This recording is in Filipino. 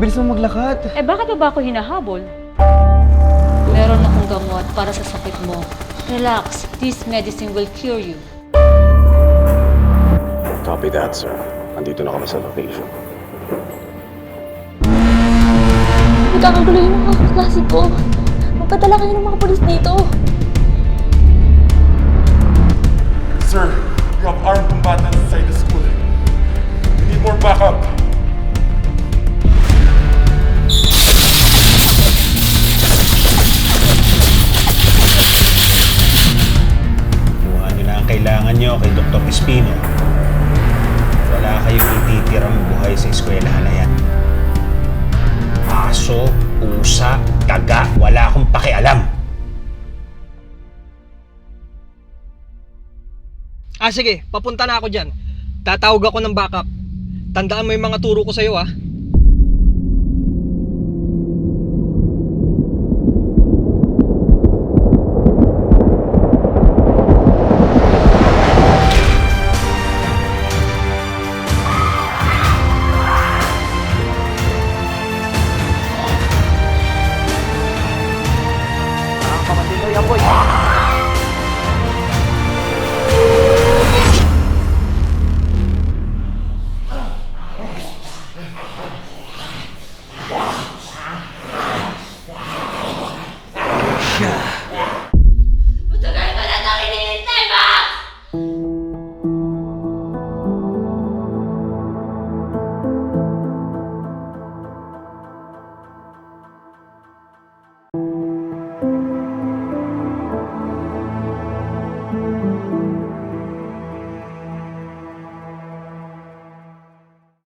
bilis mo maglakad. Eh bakit ba ako hinahabol? Meron akong gamot para sa sakit mo. Relax, this medicine will cure you. Copy that, sir. Andito na kami sa location. Nagkakagulo yung mga kaklase ko. Magpadala kayo ng mga polis dito. Sir, you have armed combatants inside the school. We need more backup. Kuha nyo na ang kailangan nyo kay Dr. Espino. Wala kayong ititirang buhay sa eskwelahan na yan. Aso, pusa, daga, wala akong pakialam. Sige, papunta na ako dyan. Tatawag ako ng backup. Tandaan mo yung mga turo ko sa'yo,